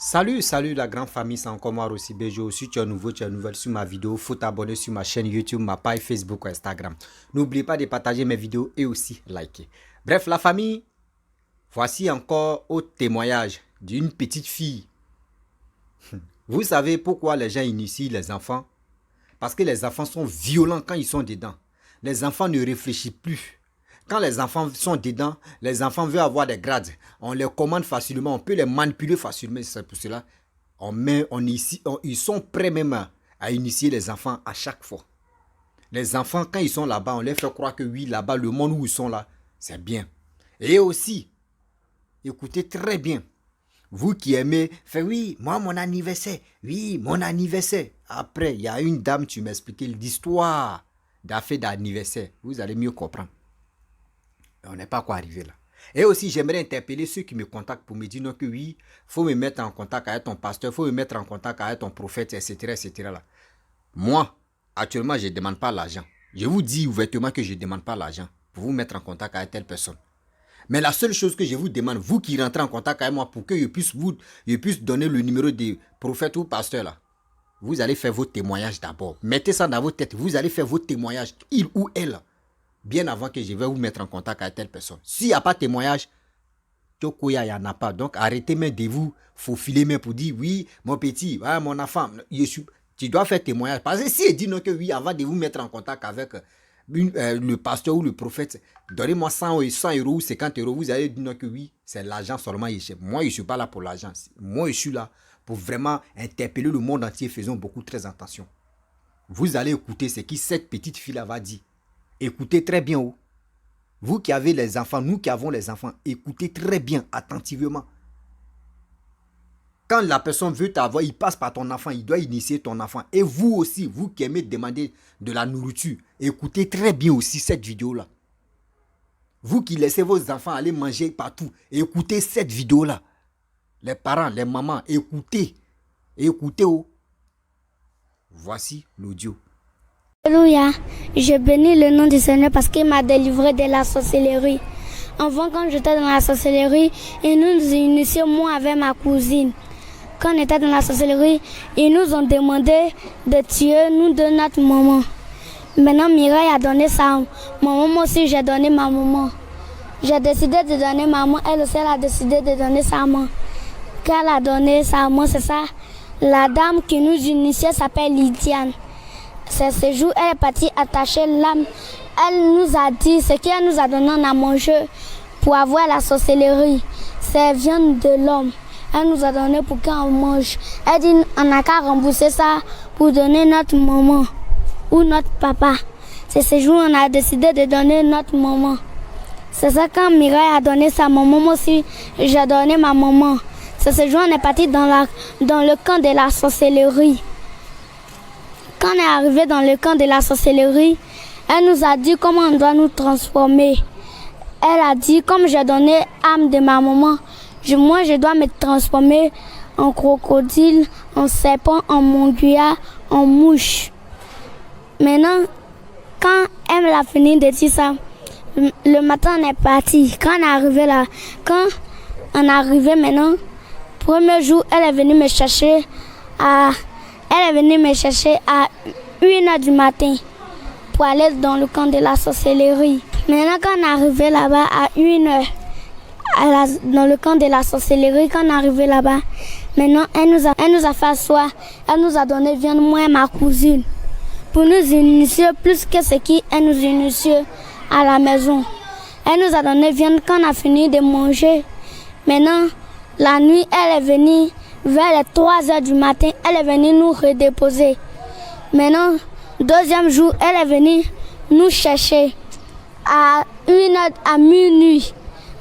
Salut la grande famille, c'est encore moi aussi Béjo. Si tu es nouveau, tu es nouvelle sur ma vidéo, faut t'abonner sur ma chaîne YouTube, ma page Facebook ou Instagram. N'oublie pas de partager mes vidéos et aussi liker. Bref, la famille, voici encore autre témoignage d'une petite fille. Vous savez pourquoi les gens initient les enfants? Parce que les enfants sont violents quand ils sont dedans. Les enfants ne réfléchissent plus. Quand les enfants sont dedans, les enfants veulent avoir des grades. On les commande facilement, on peut les manipuler facilement. C'est pour cela ils sont prêts même à initier les enfants à chaque fois. Les enfants, quand ils sont là-bas, on les fait croire que oui, là-bas, le monde où ils sont là, c'est bien. Et aussi, écoutez très bien. Vous qui aimez, faites oui, moi mon anniversaire, oui, mon anniversaire. Après, il y a une dame, tu m'expliquais l'histoire d'affaire d'anniversaire. Vous allez mieux comprendre. On n'est pas quoi arriver là. Et aussi, j'aimerais interpeller ceux qui me contactent pour me dire non, que oui, il faut me mettre en contact avec ton pasteur, il faut me mettre en contact avec ton prophète, etc. Là. Moi, actuellement, je ne demande pas l'argent. Je vous dis ouvertement que je ne demande pas l'argent pour vous mettre en contact avec telle personne. Mais la seule chose que je vous demande, vous qui rentrez en contact avec moi pour que je puisse donner le numéro des prophètes ou pasteurs là, vous allez faire vos témoignages d'abord. Mettez ça dans vos têtes, vous allez faire vos témoignages, il ou elle, bien avant que je vais vous mettre en contact avec telle personne. S'il n'y a pas de témoignage, il n'y en a pas. Donc arrêtez même de vous faufiler même pour dire oui, mon petit, mon enfant, tu dois faire témoignage. Parce que si il dit non que oui, avant de vous mettre en contact avec le pasteur ou le prophète, donnez-moi 100 euros ou 50 euros, vous allez dire non que oui, c'est l'argent seulement. Moi, je ne suis pas là pour l'argent. Moi, je suis là pour vraiment interpeller le monde entier. Faisons beaucoup très attention. Vous allez écouter ce que cette petite fille-là va dire. Écoutez très bien. Oh. Vous qui avez les enfants, nous qui avons les enfants, écoutez très bien, attentivement. Quand la personne veut t'avoir, il passe par ton enfant, il doit initier ton enfant. Et vous aussi, vous qui aimez demander de la nourriture, écoutez très bien aussi cette vidéo-là. Vous qui laissez vos enfants aller manger partout, écoutez cette vidéo-là. Les parents, les mamans, écoutez. Écoutez. Oh. Voici l'audio. Alléluia, je bénis le nom du Seigneur parce qu'il m'a délivré de la sorcellerie. Avant, quand j'étais dans la sorcellerie, ils nous initions, moi avec ma cousine. Quand on était dans la sorcellerie, ils nous ont demandé de tuer nous de notre maman. Maintenant, Mireille a donné sa maman, moi aussi j'ai donné ma maman. J'ai décidé de donner ma maman, elle aussi elle a décidé de donner sa maman. Quand elle a donné sa maman, c'est ça. La dame qui nous initiait s'appelle Lydiane. C'est ce jour, elle est partie attacher l'âme. Elle nous a dit ce qu'elle nous a donné à manger pour avoir la sorcellerie. C'est viande de l'homme. Elle nous a donné pour qu'on mange. Elle dit on n'a qu'à rembourser ça pour donner notre maman ou notre papa. C'est ce jour on a décidé de donner notre maman. C'est ça quand Mireille a donné sa maman, moi aussi j'ai donné ma maman. C'est ce jour on est parti dans le camp de la sorcellerie. Quand on est arrivé dans le camp de la sorcellerie, elle nous a dit comment on doit nous transformer. Elle a dit, comme j'ai donné l'âme de ma maman, moi je dois me transformer en crocodile, en serpent, en monguia, en mouche. Maintenant, quand elle a fini de dire ça, le matin on est parti. Quand on est arrivé là, quand on est arrivé maintenant, premier jour, elle est venue me chercher à 1h du matin pour aller dans le camp de la sorcellerie. Maintenant, quand on est arrivé là-bas à 1h, dans le camp de la sorcellerie, quand on est arrivé là-bas, maintenant, elle nous a fait asseoir. Elle nous a donné viande, moi et ma cousine, pour nous initier plus que ce qu'elle nous initiait à la maison. Elle nous a donné viande quand on a fini de manger. Maintenant, la nuit, elle est venue. Vers les 3h du matin, elle est venue nous redéposer. Maintenant, deuxième jour, elle est venue nous chercher. À minuit,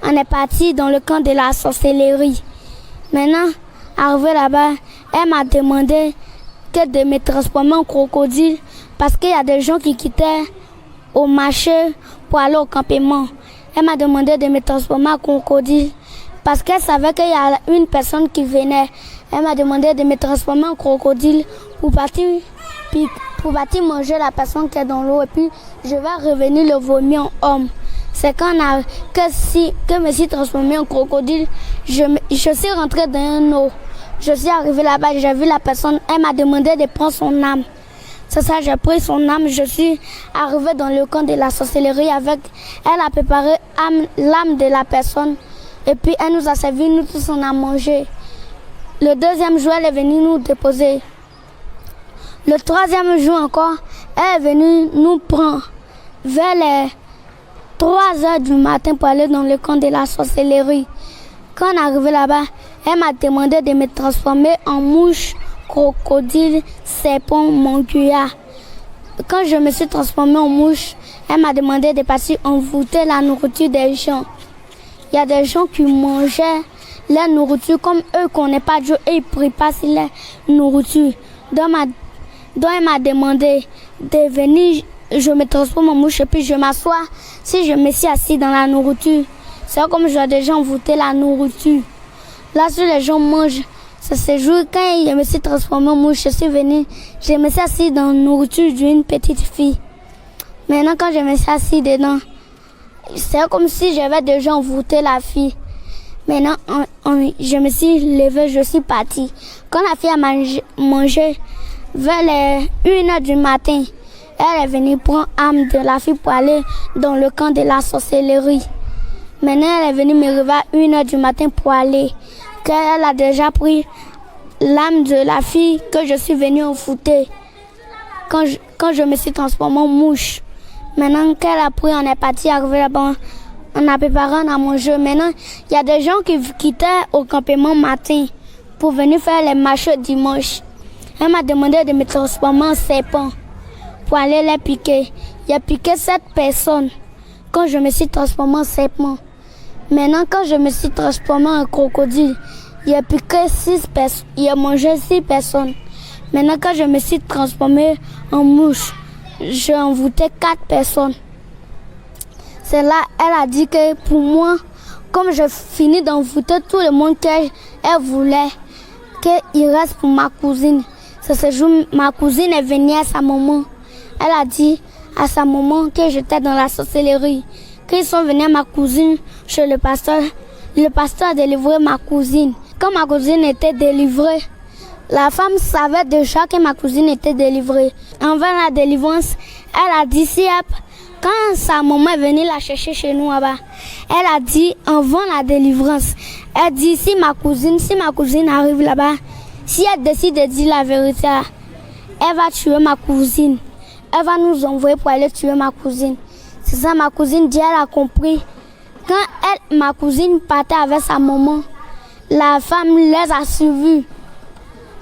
on est parti dans le camp de la sorcellerie. Maintenant, arrivé là-bas, elle m'a demandé de me transformer en crocodile parce qu'il y a des gens qui quittaient au marché pour aller au campement. Elle m'a demandé de me transformer en crocodile. Parce qu'elle savait qu'il y a une personne qui venait. Elle m'a demandé de me transformer en crocodile pour partir manger la personne qui est dans l'eau. Et puis, je vais revenir le vomir en homme. C'est quand que je me suis transformé en crocodile, je suis rentré dans un eau. je suis arrivée là-bas, j'ai vu la personne, elle m'a demandé de prendre son âme. C'est ça, j'ai pris son âme, je suis arrivée dans le camp de la sorcellerie avec, elle a préparé l'âme de la personne et puis elle nous a servi, nous tous on a mangé. Le deuxième jour, elle est venue nous déposer. Le troisième jour encore, elle est venue nous prendre vers les 3h du matin pour aller dans le camp de la sorcellerie. Quand on est arrivé là-bas, elle m'a demandé de me transformer en mouche, crocodile, serpent, manguia. Quand je me suis transformée en mouche, elle m'a demandé de partir envoûter la nourriture des gens. Il y a des gens qui mangeaient la nourriture comme eux ne connaissent pas Dieu et ils ne prient pas sur la nourriture. Donc elle m'a demandé de venir, je me transforme en mouche et puis je m'assois. Si je me suis assis dans la nourriture, c'est comme je dois déjà envoûter la nourriture. Là, si les gens mangent, c'est ce jour, quand je me suis transformée en mouche, je suis venue, je me suis assis dans la nourriture d'une petite fille. Maintenant, quand je me suis assis dedans, c'est comme si j'avais déjà envoûté la fille. Maintenant, je me suis levée, je suis partie. Quand la fille a mangé, vers les 1h du matin, elle est venue prendre l'âme de la fille pour aller dans le camp de la sorcellerie. Maintenant, elle est venue me réveiller à 1h du matin pour aller. Quand elle a déjà pris l'âme de la fille que je suis venue envoûter. Quand je me suis transformée en mouche. Maintenant qu'elle a pris, on est parti arriver là-bas. On a préparé, on a mangé. Maintenant, il y a des gens qui quittaient au campement matin pour venir faire les marches dimanche. Elle m'a demandé de me transformer en serpent pour aller les piquer. Il a piqué 7 personnes quand je me suis transformée en serpent. Maintenant, quand je me suis transformée en crocodile, il a piqué 6 personnes. Il a mangé 6 personnes. Maintenant, quand je me suis transformée en mouche, j'ai envoûté 4 personnes. C'est là, elle a dit que pour moi, comme je finis d'envoûter tout le monde qu'elle voulait, qu'il reste pour ma cousine. C'est ce jour, ma cousine est venue à sa maman. Elle a dit à sa maman que j'étais dans la sorcellerie. Quand ils sont venus à ma cousine chez le pasteur a délivré ma cousine. Quand ma cousine était délivrée, la femme savait déjà que ma cousine était délivrée. Envers la délivrance, elle a dit quand sa maman est venue la chercher chez nous là-bas, elle a dit avant la délivrance, elle dit si ma cousine arrive là-bas, si elle décide de dire la vérité, elle va tuer ma cousine. Elle va nous envoyer pour aller tuer ma cousine. C'est ça, ma cousine dit, elle a compris. Quand ma cousine partait avec sa maman, la femme les a suivis.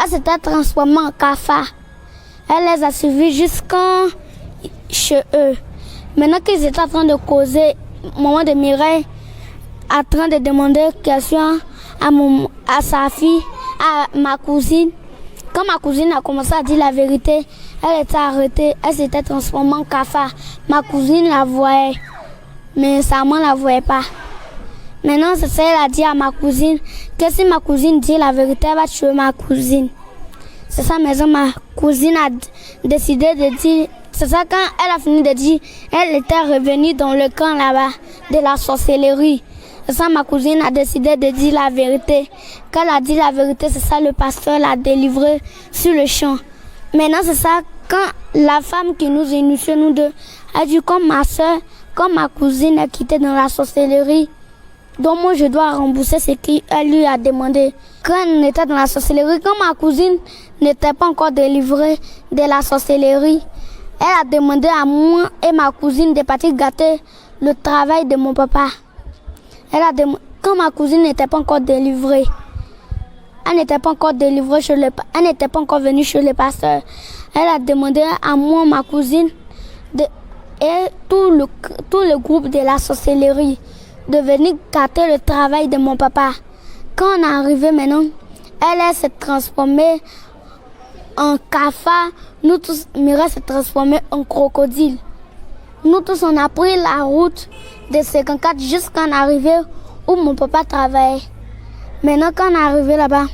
Elle s'était transformée en cafard. Elle les a suivis jusqu'en chez eux. Maintenant qu'ils étaient en train de causer, maman de Mireille en train de demander question à sa fille, à ma cousine. Quand ma cousine a commencé à dire la vérité, elle était arrêtée, elle s'était transformée en cafard. Ma cousine la voyait, mais sa maman ne la voyait pas. Maintenant, c'est ça, elle a dit à ma cousine que si ma cousine dit la vérité, elle va tuer ma cousine. C'est ça, mais ma cousine a décidé de dire. C'est ça, quand elle a fini de dire, elle était revenue dans le camp là-bas de la sorcellerie. C'est ça, ma cousine a décidé de dire la vérité. Quand elle a dit la vérité, c'est ça, le pasteur l'a délivré sur le champ. Maintenant, c'est ça, quand la femme qui nous initiait, nous deux, a dit comme ma soeur, comme ma cousine est quittée dans la sorcellerie, donc moi je dois rembourser ce qu'elle lui a demandé. Quand on était dans la sorcellerie, quand ma cousine n'était pas encore délivrée de la sorcellerie, elle a demandé à moi et ma cousine de partir gâter le travail de mon papa. Quand ma cousine n'était pas encore délivrée, elle n'était pas encore délivrée elle n'était pas encore venue chez le pasteur. Elle a demandé à moi, ma cousine, et tout le groupe de la sorcellerie de venir gâter le travail de mon papa. Quand on est arrivé maintenant, elle s'est transformée en cafard. Nous tous, Mireille s'est transformée en crocodile. Nous tous, on a pris la route de 54 jusqu'à arriver où mon papa travaillait. Maintenant, quand on est arrivé là-bas,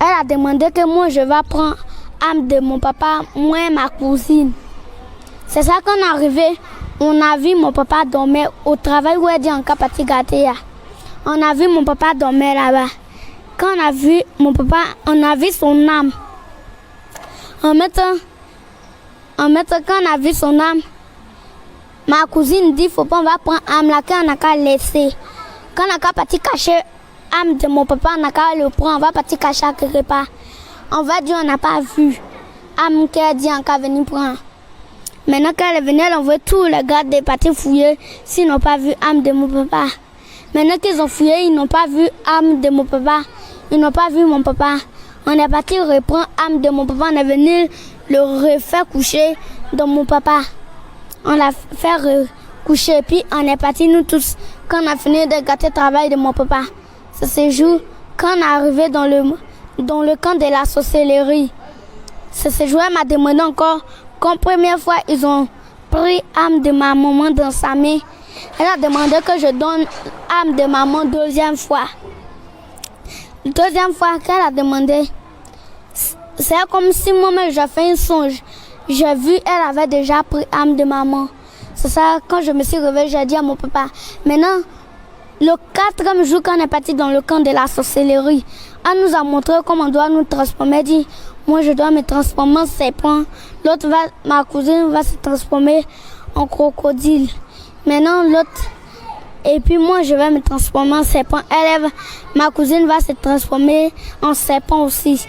elle a demandé que moi, je vais prendre l'âme de mon papa, moi et ma cousine. C'est ça, quand on est arrivé, on a vu mon papa dormir au travail où elle dit en Kapati Gatea. On a vu mon papa dormir là-bas. quand on a vu mon papa, on a vu son âme. En même temps, quand on a vu son âme, ma cousine dit, faut pas, on va prendre l'âme là, qu'on n'a qu'à laisser. Quand on a qu'à partir cacher l'âme de mon papa, on n'a qu'à le prendre, on va partir cacher à quelque part. On va dire, on n'a pas vu l'âme qu'elle a dit, on va venir prendre. Maintenant, quand elle est venue, elle envoie tous les gardes des parties fouiller s'ils n'ont pas vu l'âme de mon papa. Maintenant qu'ils ont fouillé, ils n'ont pas vu l'âme de mon papa. Ils n'ont pas vu mon papa. On est parti reprendre l'âme de mon papa. On est venu le refaire coucher dans mon papa. On l'a fait coucher. Puis on est parti nous tous. Quand on a fini de gâter le travail de mon papa. C'est ce jour, quand on est arrivé dans le camp de la sorcellerie. C'est ce jour, elle m'a demandé encore. Comme première fois, ils ont pris l'âme de ma maman dans sa main. Elle a demandé que je donne l'âme de maman deuxième fois. Deuxième fois qu'elle a demandé, c'est comme si moi-même j'ai fait un songe. J'ai vu, elle avait déjà pris l'âme de maman. C'est ça, quand je me suis réveillée, j'ai dit à mon papa. Maintenant, le 4e jour quand on est parti dans le camp de la sorcellerie, elle nous a montré comment on doit nous transformer. Elle dit, moi je dois me transformer en serpent. L'autre, ma cousine va se transformer en crocodile. Maintenant l'autre, et puis moi je vais me transformer en serpent. Ma cousine va se transformer en serpent aussi.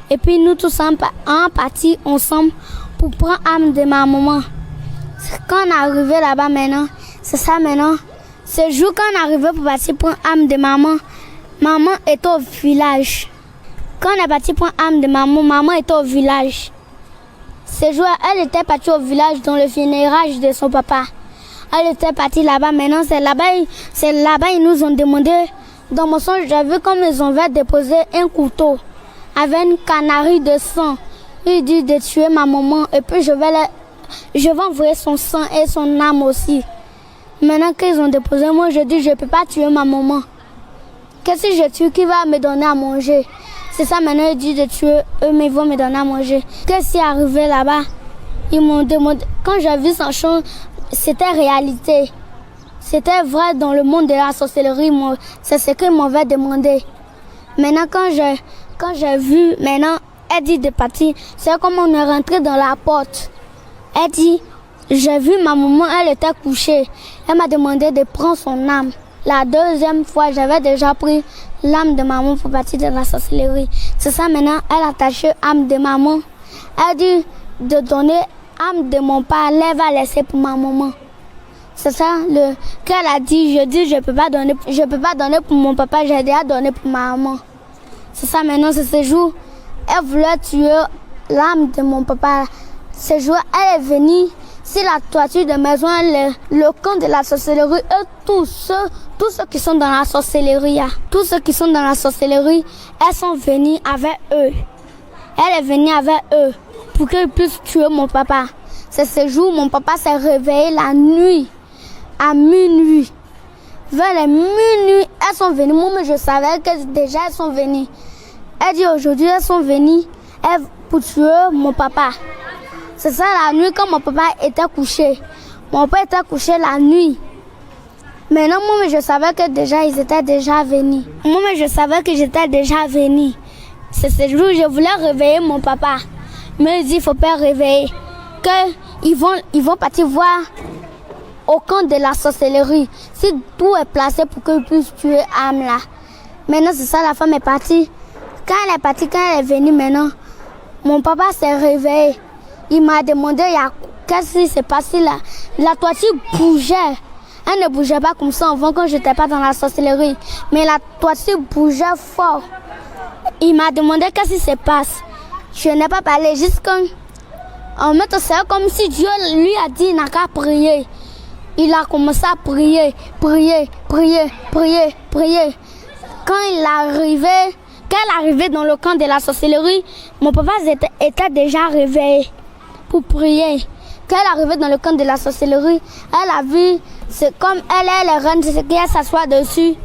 Et puis nous tous en partie ensemble pour prendre l'âme de ma maman. Quand on est arrivé là-bas maintenant, c'est ça maintenant. Ce jour quand on est arrivé pour partir prendre l'âme de maman, maman était au village. Quand on est parti prendre l'âme de maman, maman était au village. Ce jour, elle était partie au village dans le funérailles de son papa. Elle était partie là-bas. Maintenant, c'est là-bas, ils nous ont demandé. Dans mon songe, j'ai vu comme ils ont déposé un couteau avec une canarie de sang. Il dit de tuer ma maman. Et puis, je vais envoyer son sang et son âme aussi. Maintenant qu'ils ont déposé, moi, je dis, je ne peux pas tuer ma maman. Qu'est-ce que je tue? Qui va me donner à manger? C'est ça, maintenant, ils disent de tuer eux, mais ils vont me donner à manger. Qu'est-ce qui est arrivé là-bas? Ils m'ont demandé. Quand j'ai vu sa chose, c'était réalité. C'était vrai dans le monde de la sorcellerie. C'est ce qu'ils m'avaient demandé. Maintenant, quand j'ai vu, maintenant, elle dit de partir. C'est comme on est rentré dans la porte. Elle dit, j'ai vu ma maman, elle était couchée. Elle m'a demandé de prendre son âme. La deuxième fois, j'avais déjà pris l'âme de maman pour partir de la sorcellerie. C'est ça maintenant, elle a attaché l'âme de maman. Elle dit de donner l'âme de mon père, elle va laisser pour ma maman. C'est ça qu'elle a dit. Je dis je peux pas donner pour mon papa, j'ai déjà donné pour ma maman. C'est ça maintenant, c'est ce jour, elle voulait tuer l'âme de mon papa. Ce jour, elle est venue sur la toiture de maison, le camp de la sorcellerie et tous ceux qui sont dans la sorcellerie. Tous ceux qui sont dans la sorcellerie, elles sont venues avec eux. Elle est venue avec eux pour qu'ils puissent tuer mon papa. C'est ce jour mon papa s'est réveillé la nuit, à minuit. Vers les minuit, elles sont venues. Moi, je savais que déjà elles sont venues. Elle dit aujourd'hui, elles sont venues pour tuer mon papa. C'est ça la nuit quand mon papa était couché. Mon père était couché la nuit. Maintenant, moi, je savais que déjà, ils étaient déjà venus. Moi, je savais que j'étais déjà venue. C'est ce jour où je voulais réveiller mon papa. Mais il dit, il ne faut pas réveiller. Qu'ils vont partir voir au camp de la sorcellerie. Si tout est placé pour qu'ils puissent tuer Am là. Maintenant, c'est ça, la femme est partie. Quand elle est partie, quand elle est venue maintenant, mon papa s'est réveillé. Il m'a demandé, qu'est-ce qui s'est passé là? La toiture bougeait. Elle ne bougeait pas comme ça avant quand je n'étais pas dans la sorcellerie. Mais la toiture bougeait fort. Il m'a demandé qu'est-ce qui se passe. Je n'ai pas parlé jusqu'à... En fait, c'est comme si Dieu lui a dit, il n'a qu'à prier. Il a commencé à prier, prier, prier, prier, prier. Quand elle est arrivée dans le camp de la sorcellerie, mon papa était déjà réveillé pour prier. Quand elle est arrivée dans le camp de la sorcellerie, elle a vu, c'est comme elle est reine, c'est qu'elle s'assoit dessus.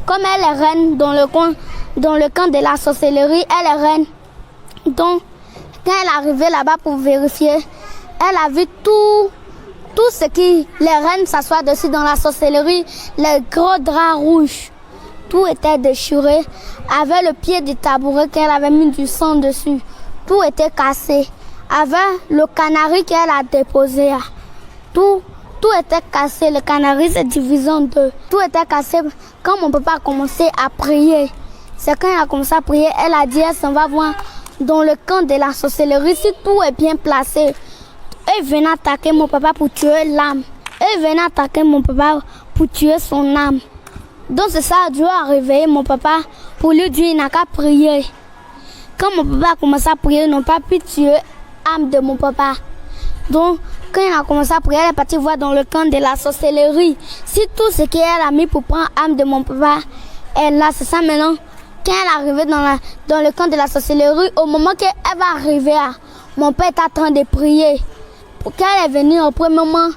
Comme elle est reine dans le camp de la sorcellerie, elle est reine. Donc, quand elle est arrivée là-bas pour vérifier, elle a vu tout ce qui les reines s'assoient dessus dans la sorcellerie, les gros draps rouges. Tout était déchiré. Avec le pied du tabouret qu'elle avait mis du sang dessus. Tout était cassé. Avec le canari qu'elle a déposé. Tout était cassé. Le canari s'est divisé en deux. Tout était cassé. Quand mon papa a commencé à prier, c'est quand elle a commencé à prier, elle a dit elle s'en va voir dans le camp de la sorcellerie. Si tout est bien placé, elle venait attaquer mon papa pour tuer l'âme. Elle venait attaquer mon papa pour tuer son âme. Donc c'est ça, Dieu a réveillé mon papa pour lui dire il n'a qu'à prier. Quand mon papa a commencé à prier, ils n'ont pas pu tuer l'âme de mon papa. Donc quand il a commencé à prier, elle est partie voir dans le camp de la sorcellerie. Si tout ce qu'elle a mis pour prendre l'âme de mon papa est là, c'est ça maintenant. Quand elle est arrivée dans le camp de la sorcellerie, au moment qu'elle va arriver, mon père est en train de prier. Quand elle est venue au premier moment,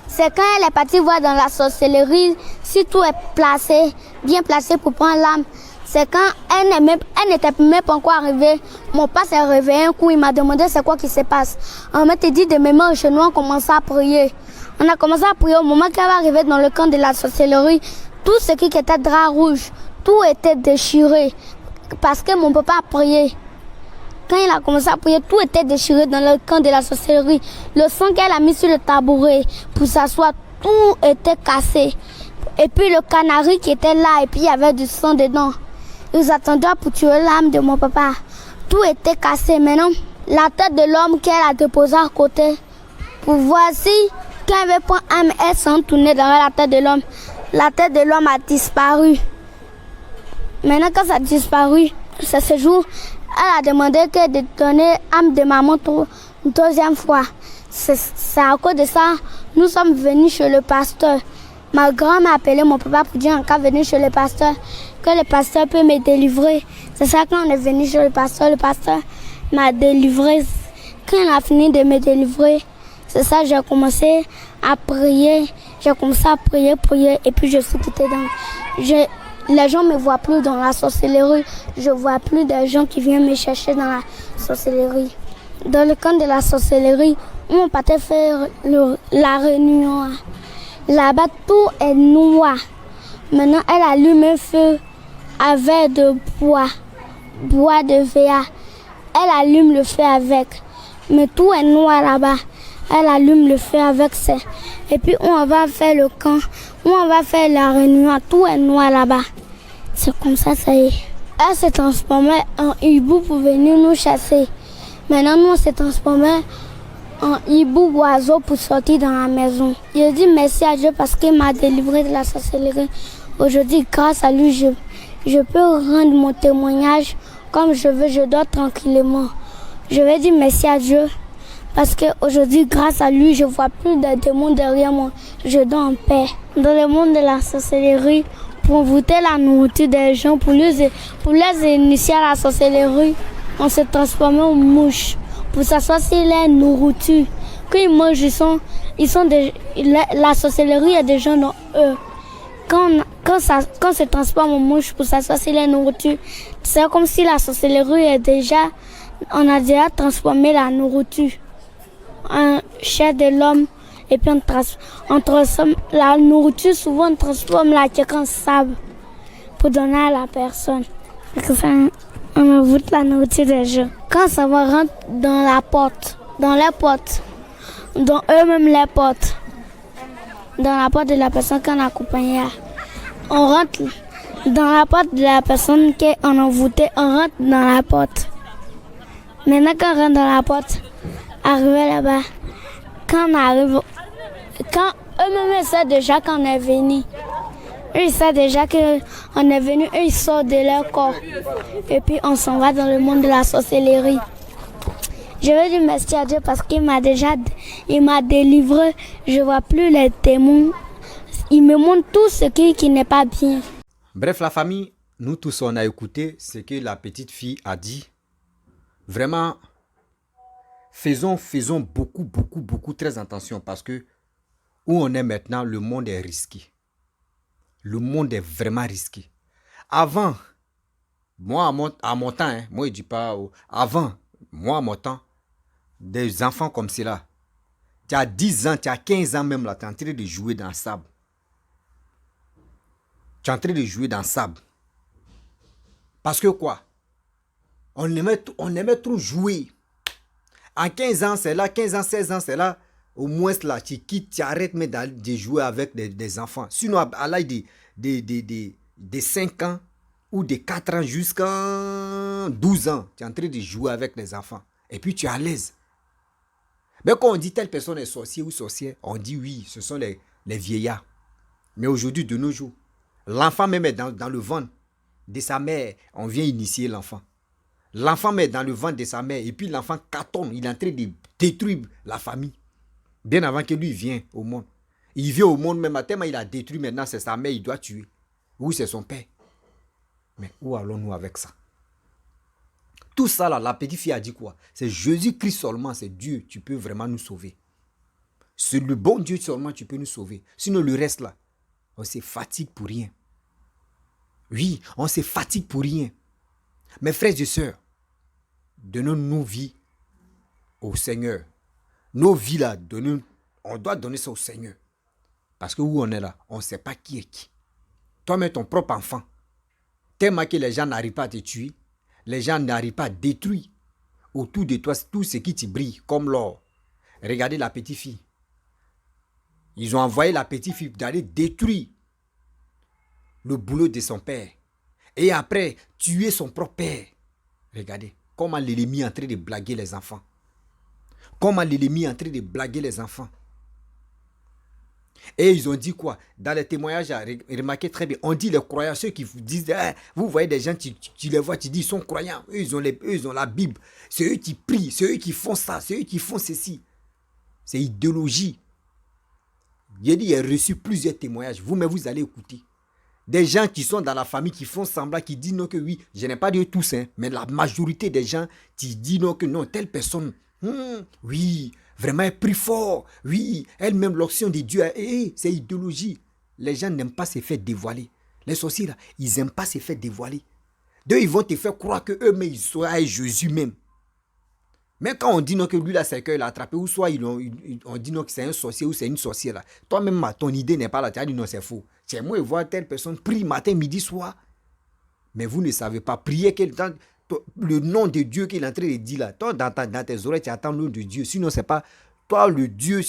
c'est quand elle est partie voir dans la sorcellerie, si tout est placé, bien placé pour prendre l'âme. C'est quand elle n'était même pas encore arrivée. Mon père s'est réveillé un coup, il m'a demandé c'est quoi qui se passe. On m'a dit de mes mains chez nous, on commençait à prier. On a commencé à prier au moment qu'elle va arriver dans le camp de la sorcellerie. Tout ce qui était drap rouge, tout était déchiré. Parce que mon papa a prié. Quand il a commencé à prier, tout était déchiré dans le camp de la sorcellerie. Le sang qu'elle a mis sur le tabouret pour s'asseoir, tout était cassé. Et puis le canari qui était là, et puis il y avait du sang dedans. Ils attendaient pour tuer l'âme de mon papa. Tout était cassé. Maintenant, la tête de l'homme qu'elle a déposée à côté, pour voir si, quand elle veut prendre l'âme, elle s'en tournait dans la tête de l'homme. La tête de l'homme a disparu. Maintenant, quand ça a disparu, c'est ce jour, elle a demandé de donner l'âme de maman une deuxième fois. C'est à cause de ça, nous sommes venus chez le pasteur. Ma grand m'a appelé mon papa pour dire en cas venir chez le pasteur, que le pasteur peut me délivrer. C'est ça quand on est venu chez le pasteur m'a délivré. Quand il a fini de me délivrer, c'est ça j'ai commencé à prier. J'ai commencé à prier, et puis je suis quittée les gens ne me voient plus dans la sorcellerie. Je ne vois plus de gens qui viennent me chercher dans la sorcellerie. Dans le camp de la sorcellerie, où on partait faire la réunion. Là-bas, tout est noir. Maintenant, elle allume un feu avec de bois de verre. Elle allume le feu avec. Mais tout est noir là-bas. Elle allume le feu avec ça. Et puis, on va faire le camp, où on va faire la réunion. Tout est noir là-bas. C'est comme ça, ça y est. Elle s'est transformée en hibou pour venir nous chasser. Maintenant, nous, on s'est transformé en hibou oiseau pour sortir dans la maison. Je dis merci à Dieu parce qu'il m'a délivré de la sorcellerie. Aujourd'hui, grâce à lui, je peux rendre mon témoignage comme je veux. Je dors tranquillement. Je vais dire merci à Dieu parce qu'aujourd'hui, grâce à lui, je ne vois plus de démons derrière moi. Je dors en paix. Dans le monde de la sorcellerie, pour envoûter la nourriture des gens, pour les initier à la sorcellerie, on s'est transformé en mouche. Pour s'asseoir sur la nourriture. Quand ils mangent, la sorcellerie est déjà dans eux. Quand se transforme en mouche pour s'asseoir sur la nourriture, c'est comme si la sorcellerie on a déjà transformé la nourriture en chair de l'homme. Et puis on transforme la nourriture, souvent on transforme la tchèque en sable pour donner à la personne. On envoûte la nourriture des gens. Quand ça va rentrer dans la porte, dans les portes, dans eux-mêmes les portes, dans la porte de la personne qu'on a accompagnée, on rentre dans la porte de la personne qu'on a envoûtée, on rentre dans la porte. Maintenant quand on rentre dans la porte, arrivé là-bas, quand eux-mêmes savent déjà qu'on est venu. Eux, ils savent déjà qu'on est venu, eux, ils sortent de leur corps. Et puis, on s'en va dans le monde de la sorcellerie. Je veux dire merci à Dieu parce qu'il m'a délivré. Je ne vois plus les démons. Il me montre tout ce qui n'est pas bien. Bref, la famille, nous tous, on a écouté ce que la petite fille a dit. Vraiment, faisons beaucoup très attention parce que où on est maintenant, le monde est risqué. Le monde est vraiment risqué. Avant, moi à mon temps, moi je dis pas, avant, moi à mon temps, des enfants comme cela, tu as 10 ans, tu as 15 ans même là, tu es en train de jouer dans le sable. Tu es en train de jouer dans le sable. Parce que quoi? On aimait trop jouer. À 15 ans, c'est là, 15 ans, 16 ans, c'est là. Au moins, là, tu quittes, tu arrêtes mais de jouer avec des enfants. Sinon, à l'âge de 5 ans ou de 4 ans jusqu'à 12 ans, tu es en train de jouer avec les enfants. Et puis, tu es à l'aise. Mais quand on dit telle personne est sorcier ou sorcière, on dit oui, ce sont les vieillards. Mais aujourd'hui, de nos jours, l'enfant même est dans le ventre de sa mère, on vient initier l'enfant. L'enfant met dans le ventre de sa mère et puis l'enfant cartonne, il est en train de détruire la famille. Bien avant que lui vienne au monde. Il vient au monde même, tellement il a détruit maintenant, c'est sa mère, il doit tuer. Ou c'est son père. Mais où allons-nous avec ça? Tout ça là, la petite fille a dit quoi? C'est Jésus-Christ seulement, c'est Dieu, tu peux vraiment nous sauver. C'est le bon Dieu seulement, tu peux nous sauver. Sinon le reste là, on se fatigue pour rien. Oui, on se fatigue pour rien. Mes frères et sœurs, donnons nos vies au Seigneur. Nos vies là, on doit donner ça au Seigneur. Parce que où on est là, on ne sait pas qui est qui. Toi-même, ton propre enfant, tellement que les gens n'arrivent pas à te tuer, les gens n'arrivent pas à détruire autour de toi tout ce qui te brille, comme l'or. Regardez la petite fille. Ils ont envoyé la petite fille d'aller détruire le boulot de son père. Et après, tuer son propre père. Regardez, comment l'ennemi est en train de blaguer les enfants. Comment l'ennemi est en train de blaguer les enfants. Et ils ont dit quoi? Dans les témoignages, remarquez très bien, on dit les croyants, ceux qui disent, vous voyez des gens, tu les vois, tu dis, ils sont croyants, eux, ils ont la Bible, c'est eux qui prient, c'est eux qui font ça, c'est eux qui font ceci. C'est idéologie. J'ai reçu plusieurs témoignages, vous allez écouter. Des gens qui sont dans la famille, qui font semblant, qui disent non que oui, je n'ai pas dit tous, hein, mais la majorité des gens qui disent non que non, telle personne, oui, vraiment elle prie fort, oui, elle-même l'option de Dieu, c'est idéologie. Les gens n'aiment pas se faire dévoiler. Les sorciers là, ils n'aiment pas se faire dévoiler. Donc ils vont te faire croire que eux-mêmes ils sont à Jésus même. Mais quand on dit non que lui là c'est qu'il a attrapé, ou soit on dit non que c'est un sorcier ou c'est une sorcière là, toi-même ton idée n'est pas là, tu as dit non c'est faux. C'est moi voir telle personne prie matin, midi, soir. Mais vous ne savez pas prier le nom de Dieu qu'il est en train de dire là. Toi dans tes oreilles tu attends le nom de Dieu. Sinon c'est pas toi le Dieu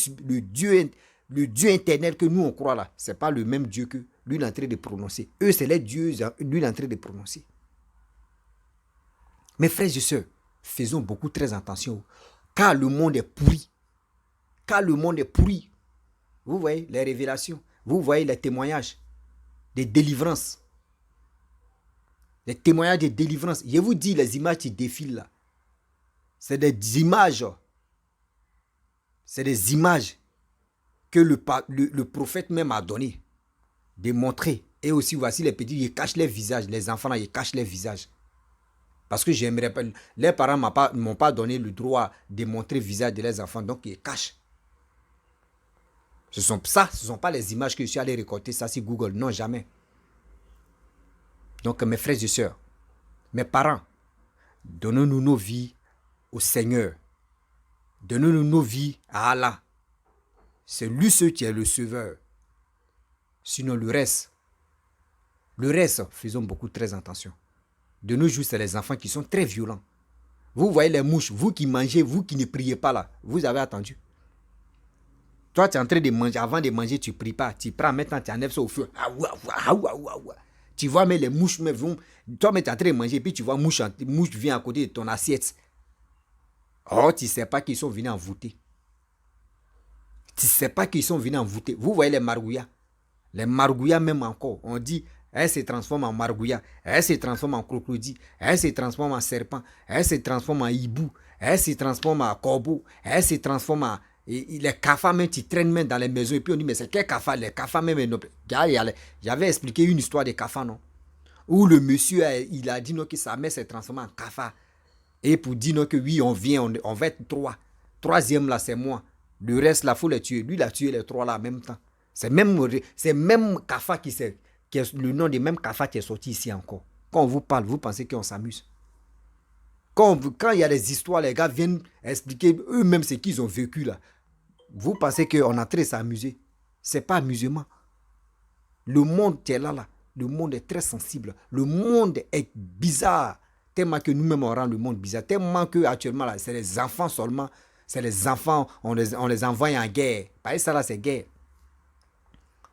éternel que nous on croit là. C'est pas le même Dieu que lui il est en train de prononcer. Eux c'est les dieux, lui il est en train de prononcer. Mes frères et sœurs, faisons beaucoup très attention. Car le monde est pourri. Car le monde est pourri. Vous voyez les révélations. Vous voyez les témoignages de délivrance. Les témoignages de délivrance. Je vous dis, les images qui défilent là. C'est des images. C'est des images que le prophète même a donné. De montrer. Et aussi, voici les petits, ils cachent les visages. Les enfants là, ils cachent les visages. Parce que j'aimerais pas. Les parents ne m'ont pas donné le droit de montrer le visage de leurs enfants. Donc, ils cachent. Ce sont pas les images que je suis allé récolter ça sur Google. Non, jamais. Donc, mes frères et sœurs, mes parents, donnons-nous nos vies au Seigneur. Donnons-nous nos vies à Allah. C'est lui seul qui est le sauveur. Sinon, le reste, faisons beaucoup très attention. De nos jours, c'est les enfants qui sont très violents. Vous voyez les mouches, vous qui mangez, vous qui ne priez pas là, vous avez attendu. Toi, tu es en train de manger, avant de manger, tu ne pries pas. Tu prends maintenant, tu enlèves ça au feu. Tu vois, mais les mouches, mais vont. Toi, mais tu es en train de manger, puis tu vois, mouche vient à côté de ton assiette. Oh, tu ne sais pas qu'ils sont venus envoûter. Tu ne sais pas qu'ils sont venus envoûter. Vous voyez les margouillas. Les margouillas, même encore, on dit, elle se transforme en margouillat, elle se transforme en crocodile, elle se transforme en serpent, elle se transforme en hibou, elle se transforme en corbeau, elle se transforme en. Les cafards même, tu traînes même dans les maisons. Et puis on dit, mais c'est quel cafard? Les cafards même. J'avais expliqué une histoire des cafards, non? Où le monsieur, il a dit non, que sa mère s'est transformée en cafard. Et pour dire non, que oui, on vient, on va être trois. Troisième là, c'est moi. Le reste là, il faut les tuer. Lui, il a tué les trois là en même temps. C'est même cafard qui est le nom de même cafard qui est sorti ici encore. Quand on vous parle, vous pensez qu'on s'amuse. Quand il y a des histoires, les gars viennent expliquer eux-mêmes ce qu'ils ont vécu là. Vous pensez qu'on est en train de s'amuser. Ce n'est pas amusement. Le monde qui est là. Le monde est très sensible. Le monde est bizarre. Tellement que nous-mêmes, on rend le monde bizarre. Tellement que actuellement, là, c'est les enfants seulement. C'est les enfants, on les envoie en guerre. Par ça, là, c'est guerre.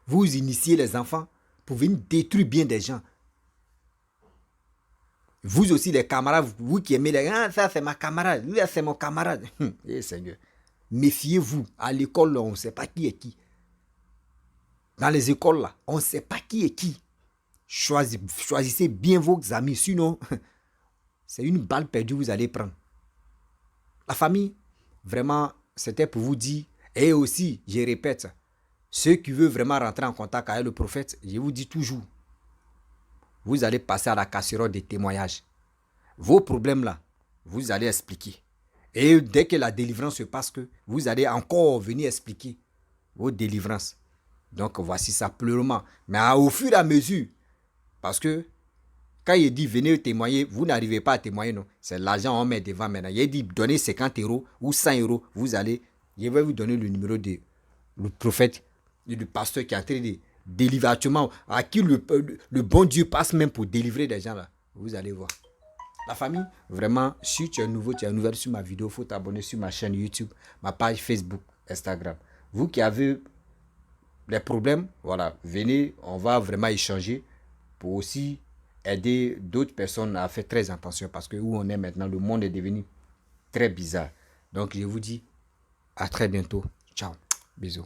Vous initiez les enfants pour venir détruire bien des gens. Vous aussi, les camarades, vous qui aimez les... Ah, ça, c'est ma camarade. Lui, c'est mon camarade. Eh, Seigneur. Méfiez-vous. À l'école, là, on ne sait pas qui est qui. Dans les écoles, là, on ne sait pas qui est qui. Choisissez bien vos amis. Sinon, c'est une balle perdue que vous allez prendre. La famille, vraiment, c'était pour vous dire. Et aussi, je répète, ceux qui veulent vraiment rentrer en contact avec le prophète, je vous dis toujours, vous allez passer à la casserole des témoignages. Vos problèmes là, vous allez expliquer. Et dès que la délivrance se passe, vous allez encore venir expliquer vos délivrances. Donc voici ça pleureusement. Mais au fur et à mesure, parce que quand il dit venez témoigner, vous n'arrivez pas à témoigner, non. C'est l'argent qu'on met devant maintenant. Il dit donnez 50 € ou 100 €, vous allez, je vais vous donner le numéro du prophète, du pasteur qui est en train de délivrer actuellement, à qui le bon Dieu passe même pour délivrer des gens là. Vous allez voir. La famille, vraiment, si tu es nouveau, tu es nouvelle sur ma vidéo, il faut t'abonner sur ma chaîne YouTube, ma page Facebook, Instagram. Vous qui avez des problèmes, voilà, venez, on va vraiment échanger pour aussi aider d'autres personnes à faire très attention parce que où on est maintenant, le monde est devenu très bizarre. Donc, je vous dis à très bientôt. Ciao. Bisous.